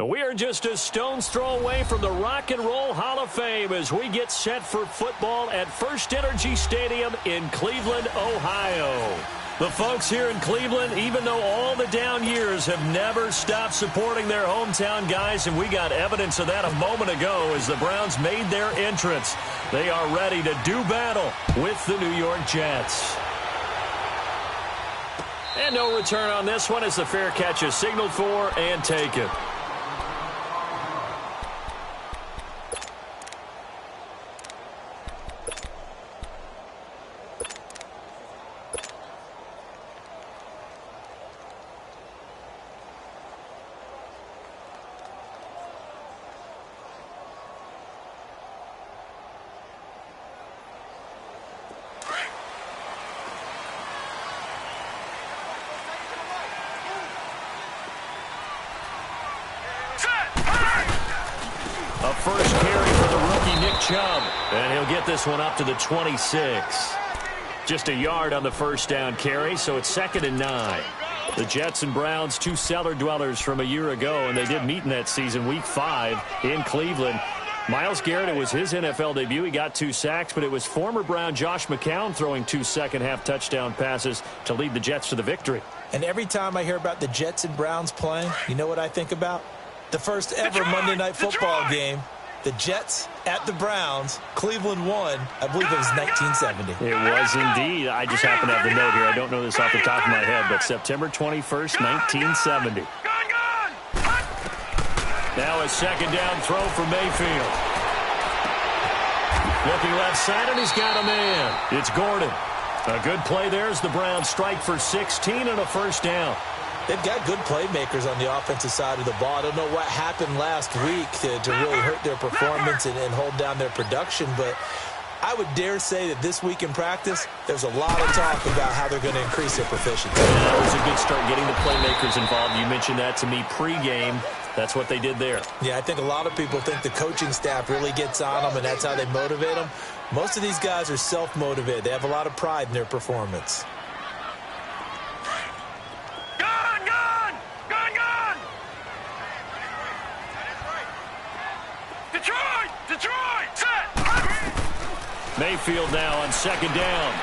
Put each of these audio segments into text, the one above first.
We are just a stone's throw away from the Rock and Roll Hall of Fame as we get set for football at First Energy Stadium in Cleveland, Ohio. The folks here in Cleveland, even though all the down years, have never stopped supporting their hometown guys, and we got evidence of that a moment ago as the Browns made their entrance. They are ready to do battle with the New York Jets. And no return on this one as the fair catch is signaled for and taken. A first carry for the rookie Nick Chubb, and he'll get this one up to the 26. Just a yard on the first down carry, so it's 2nd and 9. The Jets and Browns, two cellar dwellers from a year ago, and they did meet in that season, Week 5 in Cleveland. Myles Garrett, it was his NFL debut. He got 2 sacks, but it was former Brown Josh McCown throwing 2 second-half touchdown passes to lead the Jets to the victory. And every time I hear about the Jets and Browns playing, you know what I think about? The first ever Monday Night Football game, the Jets at the Browns. Cleveland won. I believe it was 1970. It was indeed. I just happen to have the note here. I don't know this off the top of my head, but September 21st, 1970. Now a second down throw for Mayfield. Looking left side, and he's got a man. It's Gordon. A good play there as the Browns strike for 16 and a first down. They've got good playmakers on the offensive side of the ball. I don't know what happened last week to really hurt their performance and hold down their production, but I would dare say that this week in practice, there's a lot of talk about how they're going to increase their proficiency. Yeah, that was a good start getting the playmakers involved. You mentioned that to me pregame. That's what they did there. Yeah, I think a lot of people think the coaching staff really gets on them, and that's how they motivate them. Most of these guys are self-motivated. They have a lot of pride in their performance. Detroit, set. Mayfield now on second down.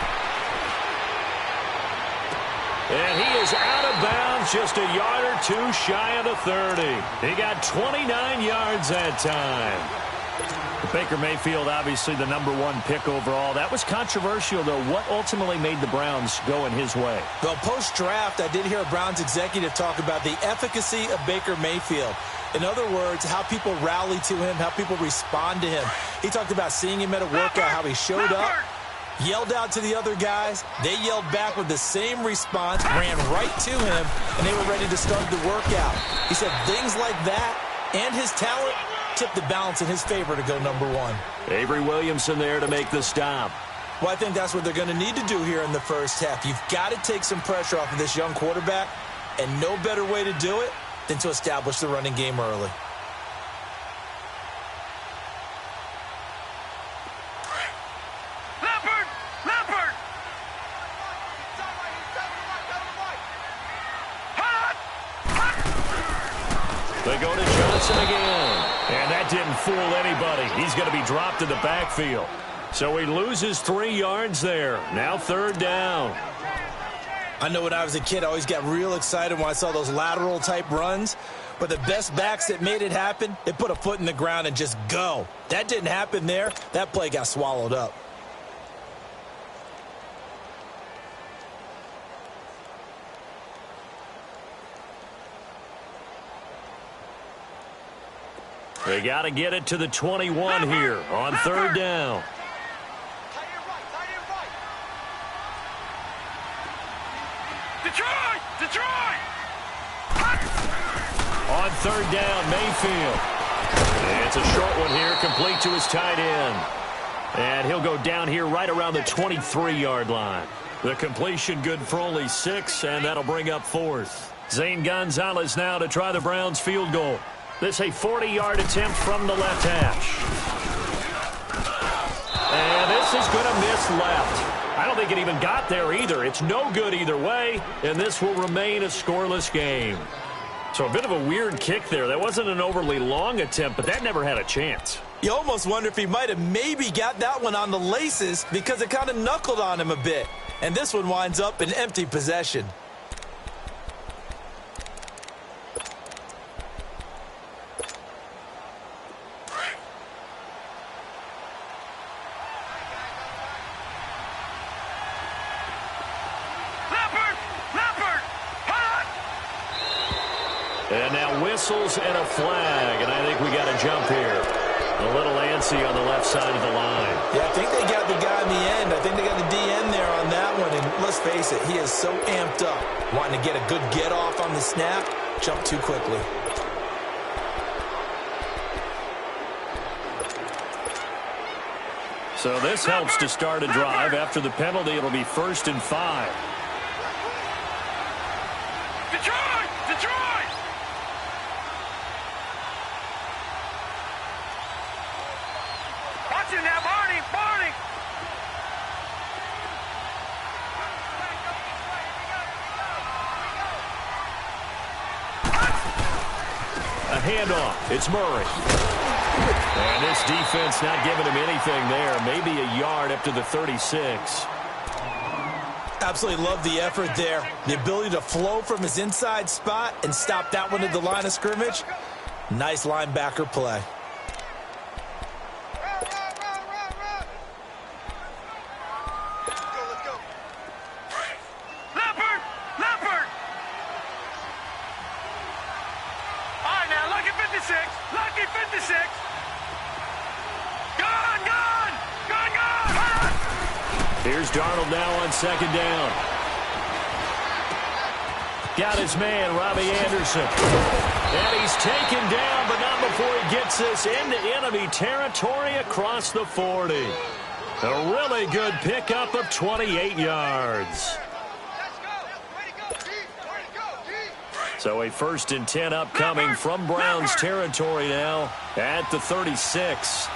And he is out of bounds, just a yard or two shy of the 30. He got 29 yards that time. Baker Mayfield, obviously the #1 pick overall. That was controversial, though. What ultimately made the Browns go in his way? Well, post-draft, I did hear a Browns executive talk about the efficacy of Baker Mayfield. In other words, how people rally to him, how people respond to him. He talked about seeing him at a workout, how he showed up, yelled out to the other guys. They yelled back with the same response, ran right to him, and they were ready to start the workout. He said things like that and his talent tipped the balance in his favor to go #1. Avery Williamson there to make the stop. Well, I think that's what they're going to need to do here in the first half. You've got to take some pressure off of this young quarterback, and no better way to do it than to establish the running game early. Leopard! They go to Johnson again. And that didn't fool anybody. He's going to be dropped in the backfield. So he loses 3 yards there. Now 3rd down. I know when I was a kid, I always got real excited when I saw those lateral-type runs. But the best backs that made it happen, they put a foot in the ground and just go. That didn't happen there. That play got swallowed up. They got to get it to the 21 here on 3rd down. Detroit! On 3rd down, Mayfield. It's a short one here, complete to his tight end. And he'll go down here right around the 23-yard line. The completion good for only 6, and that'll bring up 4th. Zane Gonzalez now to try the Browns field goal. This a 40-yard attempt from the left hash. And this is going to miss left. I don't think it even got there either. It's no good either way, and this will remain a scoreless game. So a bit of a weird kick there. That wasn't an overly long attempt, but that never had a chance. You almost wonder if he might have maybe got that one on the laces because it kind of knuckled on him a bit. And this one winds up in empty possession. And now whistles and a flag, and I think we got a jump here. A little antsy on the left side of the line. Yeah, I think they got the guy in the end. I think they got the DN there on that one. And let's face it, he is so amped up. Wanting to get a good get off on the snap, jump too quickly. So this helps to start a drive. After the penalty, it'll be 1st and 5. Handoff. It's Murray. And this defense not giving him anything there. Maybe a yard up to the 36. Absolutely love the effort there. The ability to flow from his inside spot and stop that one at the line of scrimmage. Nice linebacker play. Here's Darnold now on 2nd down. Got his man, Robbie Anderson. And he's taken down, but not before he gets this into enemy territory across the 40. A really good pickup of 28 yards. So a 1st and 10 upcoming from Browns territory now at the 36.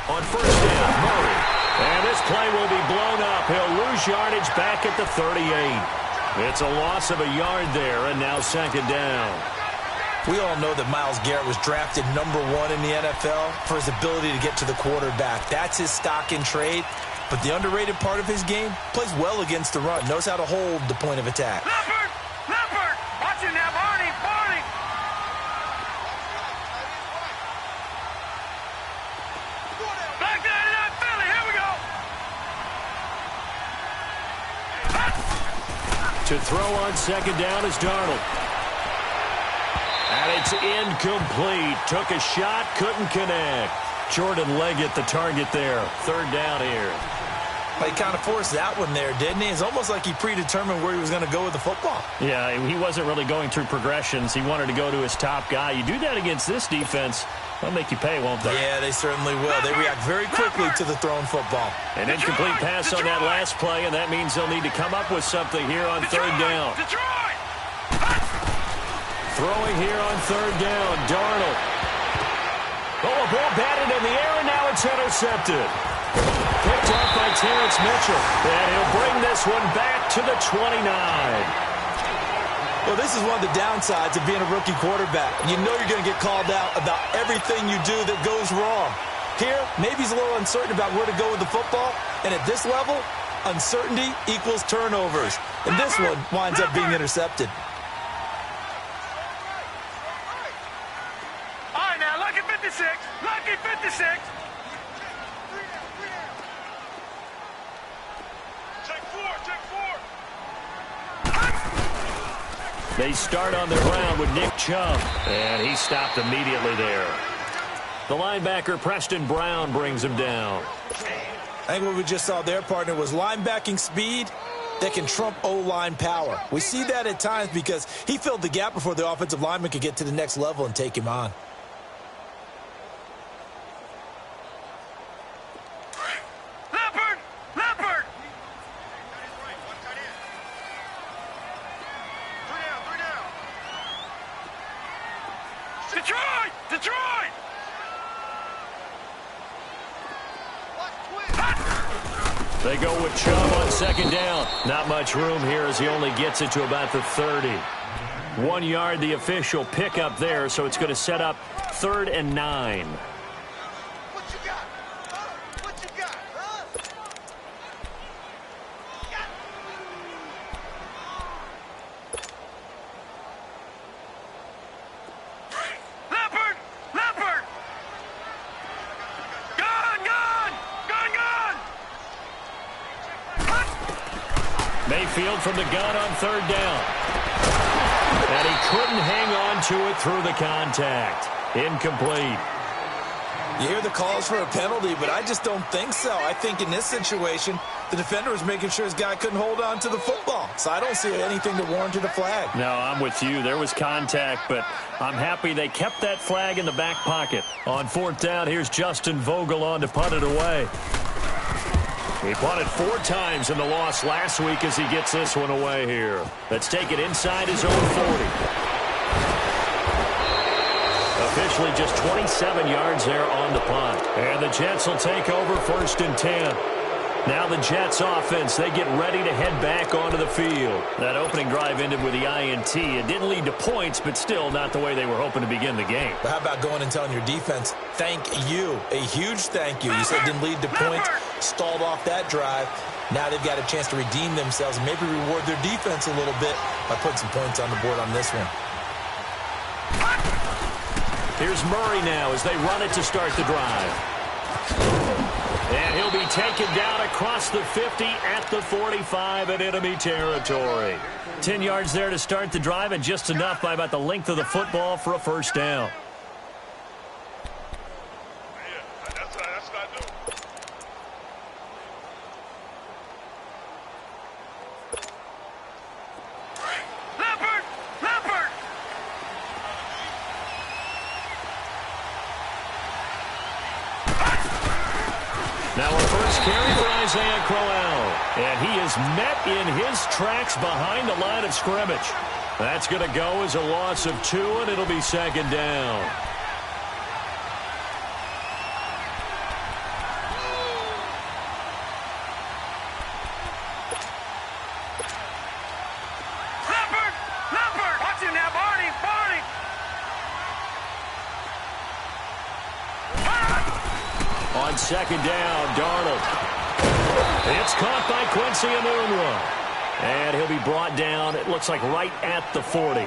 On 1st down, Murray. And this play will be blown up. He'll lose yardage back at the 38. It's a loss of a yard there, and now 2nd down. We all know that Myles Garrett was drafted #1 in the NFL for his ability to get to the quarterback. That's his stock in trade. But the underrated part of his game, plays well against the run, knows how to hold the point of attack. Leopard! Watch it now, Barney! Back down to that Philly, here we go! To throw on 2nd down is Darnold. And it's incomplete. Took a shot, couldn't connect. Jordan Leggett the target there. 3rd down here. He kind of forced that one there, didn't he? It's almost like he predetermined where he was going to go with the football. Yeah, he wasn't really going through progressions. He wanted to go to his top guy. You do that against this defense, they'll make you pay, won't they? Yeah, they certainly will. They react very quickly to the thrown football. An incomplete pass on that last play, and that means they'll need to come up with something here on 3rd down. Throwing here on 3rd down, Darnold. Oh, a ball batted in the air, and now it's intercepted. Picked off by Terrence Mitchell. And he'll bring this one back to the 29. Well, this is one of the downsides of being a rookie quarterback. You know you're going to get called out about everything you do that goes wrong. Here, maybe he's a little uncertain about where to go with the football. And at this level, uncertainty equals turnovers. And this one winds up being intercepted. All right, now, lucky 56. Lucky 56. They start on the ground with Nick Chubb, and he stopped immediately there. The linebacker, Preston Brown, brings him down. I think what we just saw there, partner, was linebacking speed that can trump O-line power. We see that at times because he filled the gap before the offensive lineman could get to the next level and take him on. They go with Chubb on second down. Not much room here as he only gets it to about the 30. 1 yard, the official pickup there, so it's going to set up 3rd and 9. What you got? Huh? What you got? Huh? Leopard! Leopard! Gun! Gun! Gun! Gun! Mayfield from the gun on 3rd down. And he couldn't hang on to it through the contact. Incomplete. You hear the calls for a penalty, but I just don't think so. I think in this situation, the defender was making sure his guy couldn't hold on to the football. So I don't see anything that warranted a flag. No, I'm with you. There was contact, but I'm happy they kept that flag in the back pocket. On 4th down, here's Justin Vogel on to punt it away. He punted 4 times in the loss last week as he gets this one away here. Let's take it inside his own 40. Officially just 27 yards there on the punt. And the Jets will take over 1st and 10. Now the Jets offense, they get ready to head back onto the field. That opening drive ended with the INT. It didn't lead to points, but still not the way they were hoping to begin the game. But how about going and telling your defense, thank you, a huge thank you. You said it didn't lead to points, stalled off that drive. Now they've got a chance to redeem themselves and maybe reward their defense a little bit by putting some points on the board on this one. Here's Murray now as they run it to start the drive. And he'll be taken down across the 50 at the 45 in enemy territory. 10 yards there to start the drive and just enough by about the length of the football for a 1st down. Now a first carry for Isaiah Crowell. And he is met in his tracks behind the line of scrimmage. That's going to go as a loss of 2, and it'll be 2nd down. Leopard! Leopard! Watch him now, Barney! Barney! On 2nd down, Darnold. It's caught by Quincy Enunwa. And he'll be brought down, it looks like right at the 40.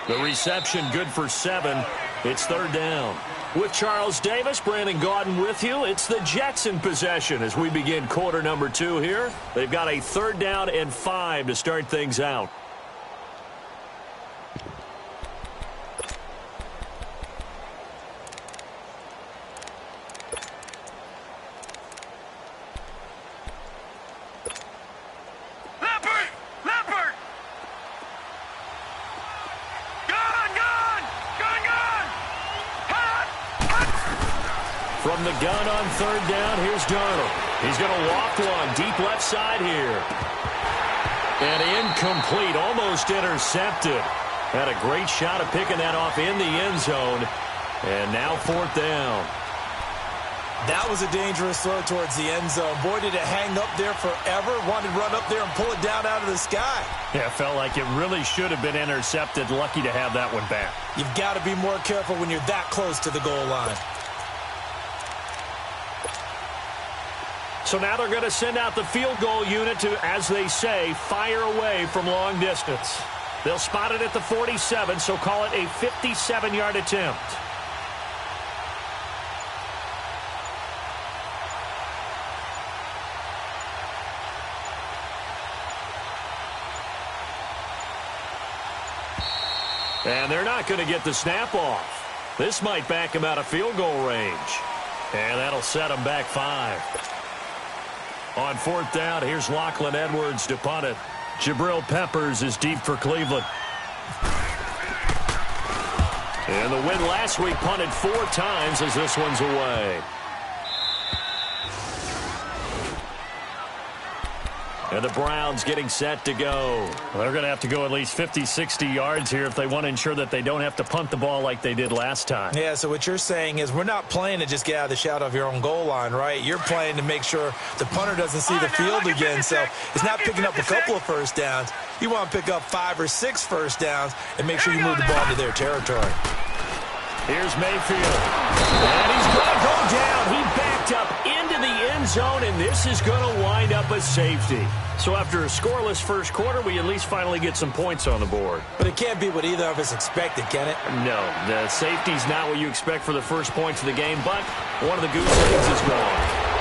The reception good for 7. It's 3rd down. With Charles Davis, Brandon Gaudin with you. It's the Jets in possession as we begin quarter number 2 here. They've got a 3rd down and 5 to start things out. From the gun on 3rd down, here's Darnold. He's going to walk one deep left side here. And incomplete, almost intercepted. Had a great shot of picking that off in the end zone. And now 4th down. That was a dangerous throw towards the end zone. Boy, did it hang up there forever. Wanted to run up there and pull it down out of the sky. Yeah, it felt like it really should have been intercepted. Lucky to have that one back. You've got to be more careful when you're that close to the goal line. So now they're going to send out the field goal unit to, as they say, fire away from long distance. They'll spot it at the 47, so call it a 57-yard attempt. And they're not going to get the snap off. This might back him out of field goal range. And that'll set him back 5. On 4th down, here's Lachlan Edwards to punt it. Jabril Peppers is deep for Cleveland. And the win last week punted 4 times as this one's away. And the Browns getting set to go. Well, they're going to have to go at least 50, 60 yards here if they want to ensure that they don't have to punt the ball like they did last time. Yeah, so what you're saying is we're not playing to just get out of the shadow of your own goal line, right? You're playing to make sure the punter doesn't see the field again. So it's not picking up a couple of first downs. You want to pick up 5 or 6 first downs and make sure you move the ball into their territory. Here's Mayfield. And he's going to go down. He backed up into the end zone, and this is going to wind up a safety. So after a scoreless first quarter, we at least finally get some points on the board. But it can't be what either of us expected, can it? No, the safety's not what you expect for the first points of the game, but one of the goose eggs is gone.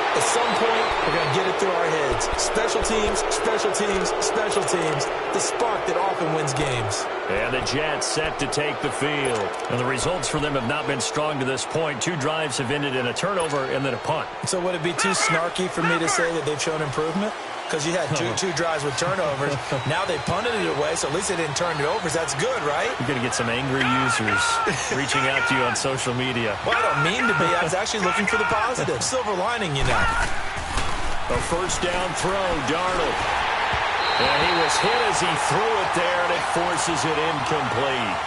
At some point, we're going to get it through our heads. Special teams, special teams, special teams. The spark that often wins games. And the Jets set to take the field. And the results for them have not been strong to this point. 2 drives have ended in a turnover and then a punt. So would it be too snarky for me to say that they've shown improvement? Because you had two drives with turnovers. Now they punted it away, so at least they didn't turn it over. So that's good, right? You're going to get some angry users reaching out to you on social media. Well, I don't mean to be. I was actually looking for the positive. Silver lining, you know. A first down throw, Darnold. And he was hit as he threw it there, and it forces it incomplete.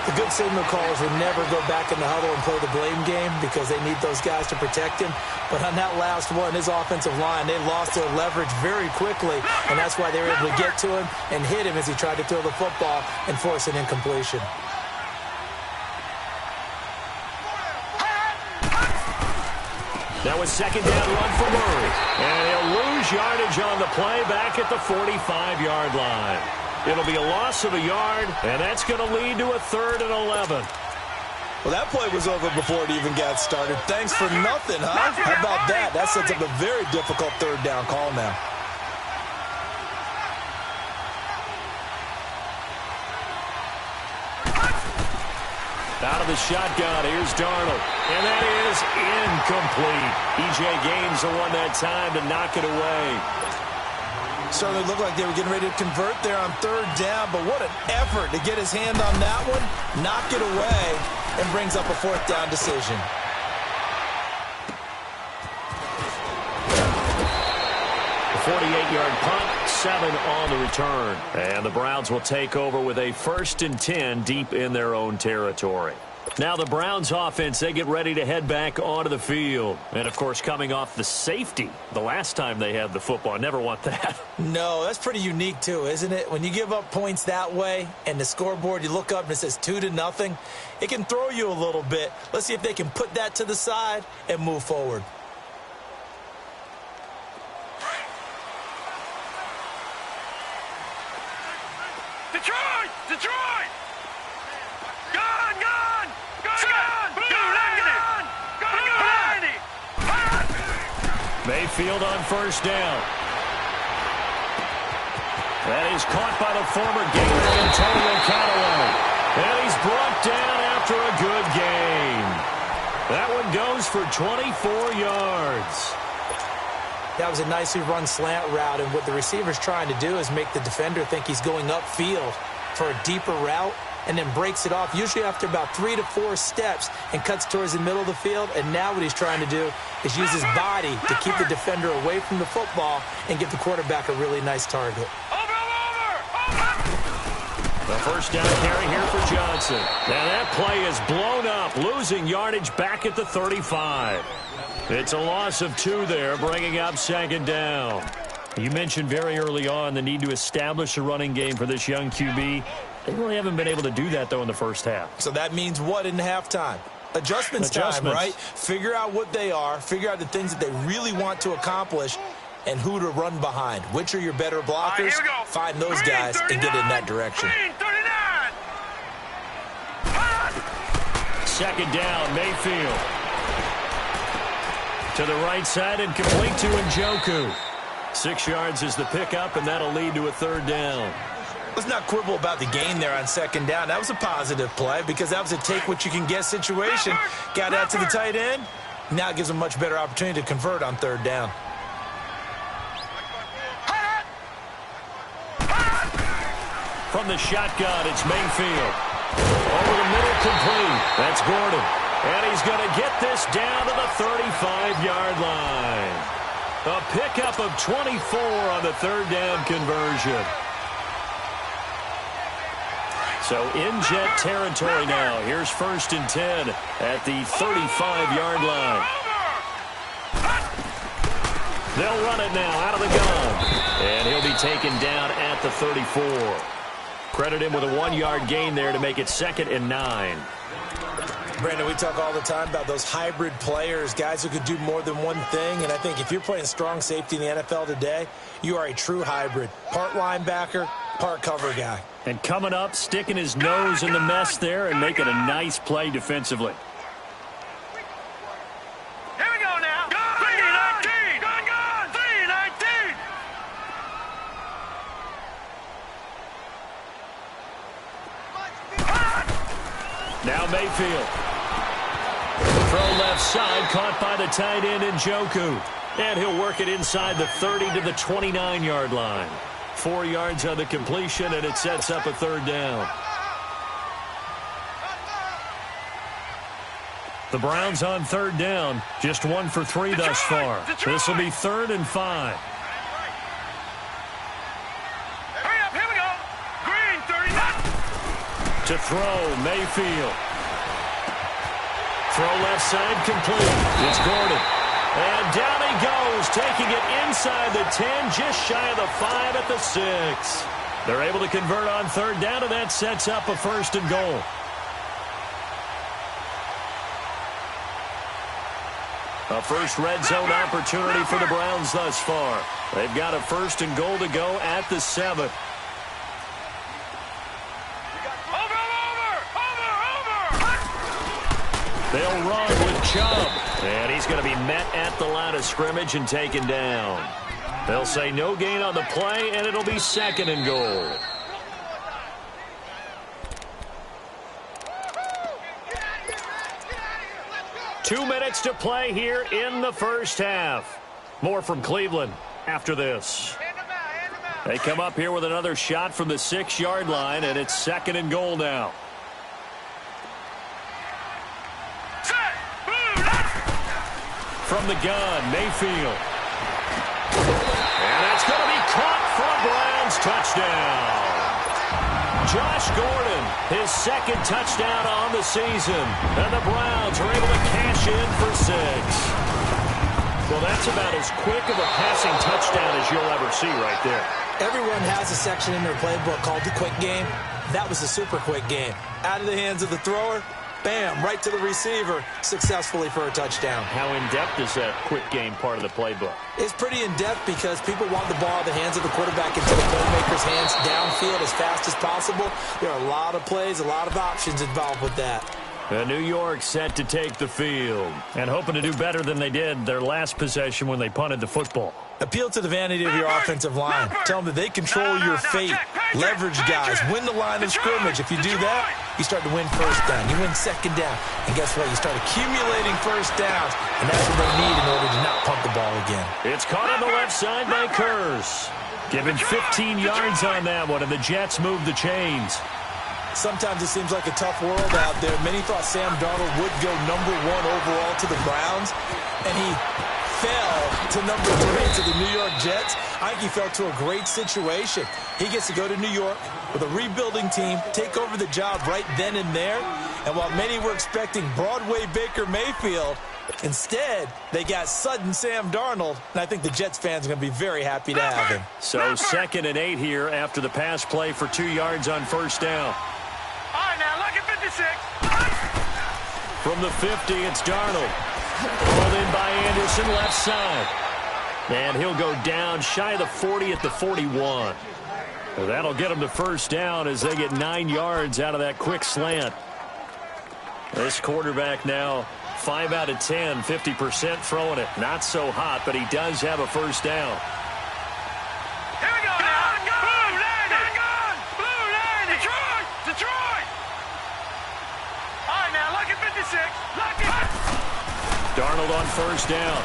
The good signal callers would never go back in the huddle and play the blame game because they need those guys to protect him. But on that last one, his offensive line, they lost their leverage very quickly, and that's why they were able to get to him and hit him as he tried to throw the football and force an incompletion. That was second down run for Murray. And he'll lose yardage on the play back at the 45-yard line. It'll be a loss of a yard, and that's going to lead to a 3rd and 11. Well, that play was over before it even got started. Thanks for nothing, huh? How about that? That sets up a very difficult 3rd down call now. Out of the shotgun, here's Darnold. And that is incomplete. E.J. Gaines the one that time to knock it away. Certainly looked like they were getting ready to convert there on 3rd down, but what an effort to get his hand on that one, knock it away, and brings up a 4th down decision. A 48-yard punt, 7 on the return. And the Browns will take over with a 1st and 10 deep in their own territory. Now the Browns offense, they get ready to head back onto the field. And, of course, coming off the safety the last time they had the football. Never want that. No, that's pretty unique, too, isn't it? When you give up points that way and the scoreboard, you look up and it says 2-0, it can throw you a little bit. Let's see if they can put that to the side and move forward. Detroit! Detroit! Gone! Gone! Mayfield on first down. That is caught by the former Gator, Antonio Callaway. And he's brought down after a good game. That one goes for 24 yards. That was a nicely run slant route, and what the receiver's trying to do is make the defender think he's going upfield for a deeper route, and then breaks it off, usually after about 3 to 4 steps, and cuts towards the middle of the field. And now what he's trying to do is use his body to keep the defender away from the football and give the quarterback a really nice target. The first down carry here for Johnson. Now that play is blown up, losing yardage back at the 35. It's a loss of 2 there, bringing up 2nd down. You mentioned very early on the need to establish a running game for this young QB. They really haven't been able to do that, though, in the first half. So that means what in halftime? Adjustments time, right? Figure out what they are, figure out the things that they really want to accomplish, and who to run behind. Which are your better blockers? Right, find those guys and get in that direction. 2nd down, Mayfield. To the right side and complete to Njoku. 6 yards is the pickup, and that'll lead to a 3rd down. Let's not quibble about the gain there on 2nd down. That was a positive play because that was a take-what-you-can-get situation. Got out to the tight end. Now it gives them a much better opportunity to convert on 3rd down. From the shotgun, it's Mayfield. Over the middle, complete. That's Gordon. And he's going to get this down to the 35-yard line. A pickup of 24 on the third down conversion. So in Jet territory now. Here's 1st and 10 at the 35-yard line. They'll run it now out of the gun. And he'll be taken down at the 34. Credit him with a 1-yard gain there to make it 2nd and 9. Brandon, we talk all the time about those hybrid players, guys who could do more than one thing. And I think if you're playing strong safety in the NFL today, you are a true hybrid. Part linebacker, part cover guy. And coming up, sticking his nose in the mess there and making a nice play defensively. Here we go now. 3-19. Gun. 3-19. Now Mayfield. Throw left side, caught by the tight end Njoku. And he'll work it inside the 30 to the 29-yard line. 4 yards on the completion, and it sets up a 3rd down. The Browns on 3rd down. Just 1 for 3 thus far. This will be 3rd and 5. Hurry up, here we go. Green, 39. To throw, Mayfield. Throw left side complete. It's Gordon. And down he goes, taking it inside the 10, just shy of the 5 at the 6. They're able to convert on 3rd down, and that sets up a 1st and goal. A first red zone opportunity for the Browns thus far. They've got a 1st and goal to go at the 7. They'll run with Chubb. And he's going to be met at the line of scrimmage and taken down. They'll say no gain on the play, and it'll be 2nd and goal. Two minutes to play here in the first half. More from Cleveland after this. They come up here with another shot from the 6-yard line, and it's 2nd and goal now. From the gun, Mayfield. And that's going to be caught for a Browns touchdown. Josh Gordon, his 2nd touchdown on the season. And the Browns are able to cash in for 6. Well, that's about as quick of a passing touchdown as you'll ever see right there. Everyone has a section in their playbook called the quick game. That was a super quick game. Out of the hands of the thrower, bam, right to the receiver, successfully for a touchdown. How in-depth is that quick game part of the playbook? It's pretty in-depth because people want the ball in the hands of the quarterback into the playmaker's hands downfield as fast as possible. There are a lot of plays, a lot of options involved with that. New York set to take the field. And hoping to do better than they did their last possession when they punted the football. Appeal to the vanity of your offensive line. Tell them that they control your fate. Leverage guys. Win the line of scrimmage. If you do that, you start to win 1st down. You win 2nd down. And guess what? You start accumulating 1st downs. And that's what they need in order to not punt the ball again. It's caught on the left side by Kurz. Given 15 yards on that one, and the Jets move the chains. Sometimes it seems like a tough world out there. Many thought Sam Darnold would go #1 overall to the Browns, and he fell to #3 to the New York Jets. I think he fell to a great situation. He gets to go to New York with a rebuilding team, take over the job right then and there. And while many were expecting Broadway Baker Mayfield, instead, they got sudden Sam Darnold, and I think the Jets fans are going to be very happy to have him. So 2nd and 8 here after the pass play for 2 yards on 1st down. All right, now look at 56. From the 50, it's Darnold. Pulled in by Anderson, left side. And he'll go down shy of the 40 at the 41. Well, that'll get him to 1st down as they get 9 yards out of that quick slant. This quarterback now 5 out of 10, 50% throwing it. Not so hot, but he does have a 1st down. Here we go now. Blue line. Blue line. Detroit. All right, now look at 56. Look at Darnold on 1st down.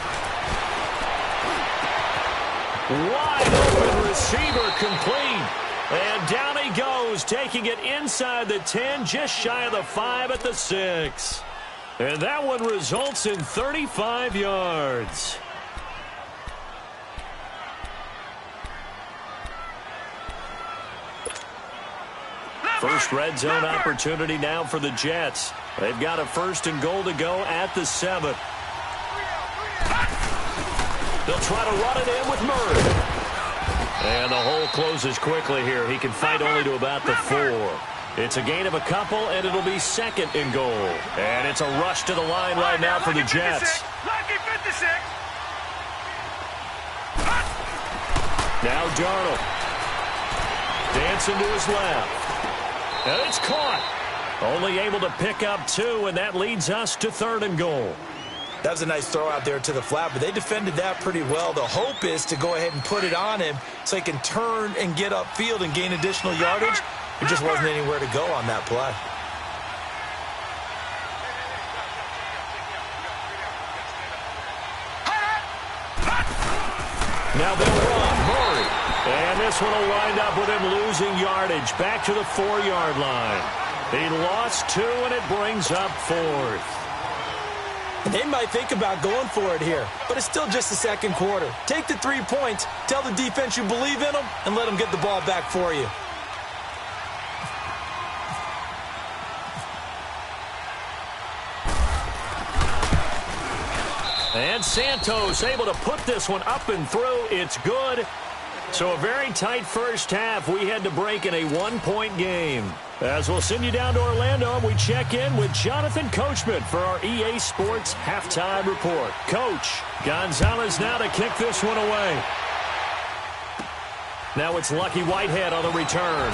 Wide open receiver complete. And down he goes, taking it inside the 10, just shy of the 5 at the 6. And that one results in 35 yards. First red zone opportunity now for the Jets. They've got a 1st and goal to go at the 7. They'll try to run it in with Murray. And the hole closes quickly here. He can fight only to about the 4. It's a gain of a couple, and it'll be 2nd and goal. And it's a rush to the line right now for the Jets. Lucky 56. Now Darnold. Dancing to his left. And it's caught. Only able to pick up 2, and that leads us to 3rd and goal. That was a nice throw out there to the flat, but they defended that pretty well. The hope is to go ahead and put it on him so he can turn and get upfield and gain additional yardage. There just wasn't anywhere to go on that play. Now they'll run. Murray. And this one will wind up with him losing yardage back to the 4-yard line. He lost 2, and it brings up 4th. They might think about going for it here, but it's still just the 2nd quarter. Take the 3 points, tell the defense you believe in them, and let them get the ball back for you. And Santos able to put this one up and through. It's good. So a very tight first half. We had to break in a 1-point game. As we'll send you down to Orlando, we check in with Jonathan Coachman for our EA Sports Halftime Report. Coach, Gonzalez now to kick this one away. Now it's Lucky Whitehead on the return.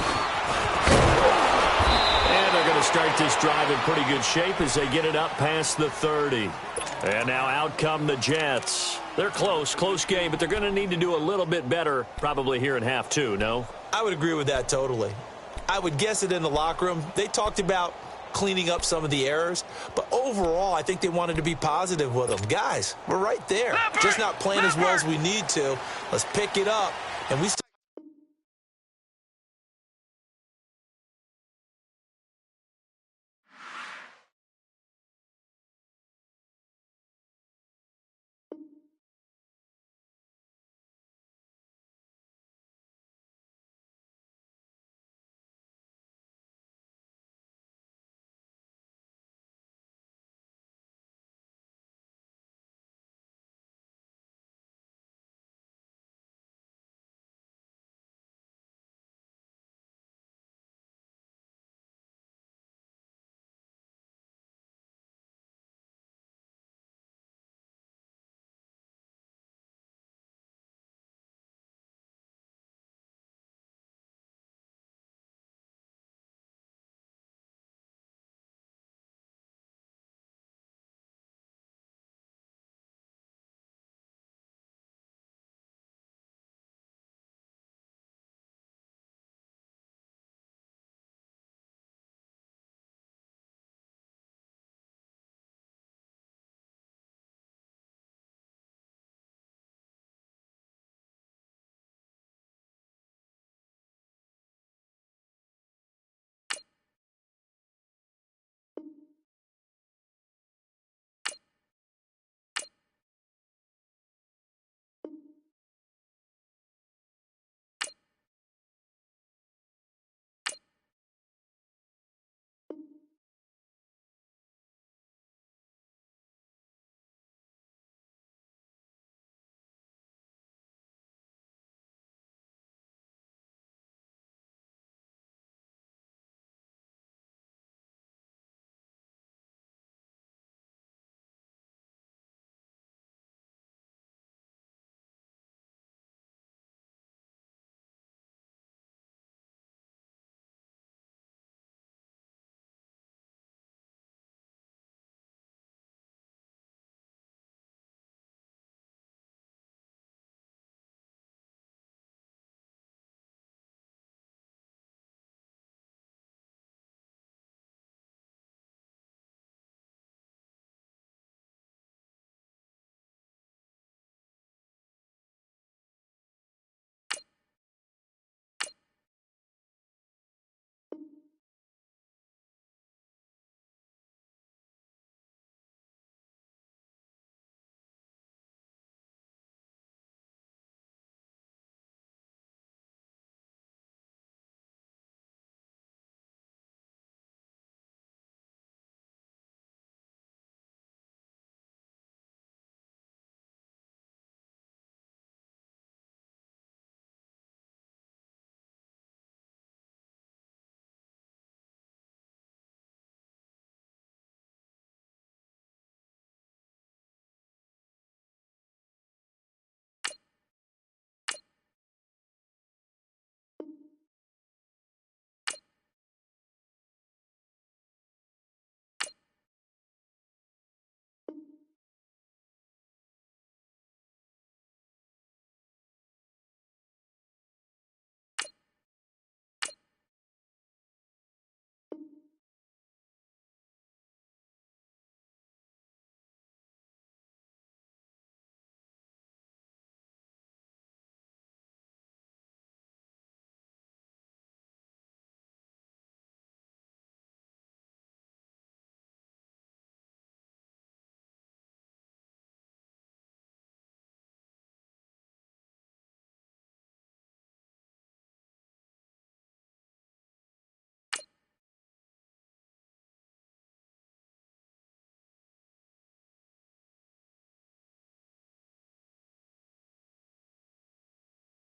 And they're going to start this drive in pretty good shape as they get it up past the 30. And now out come the Jets. They're close game, but they're going to need to do a little bit better probably here in half 2, no? I would agree with that totally. I would guess it in the locker room. They talked about cleaning up some of the errors, but overall, I think they wanted to be positive with them. Guys, we're right there. Just not playing as well as we need to. Let's pick it up, and we still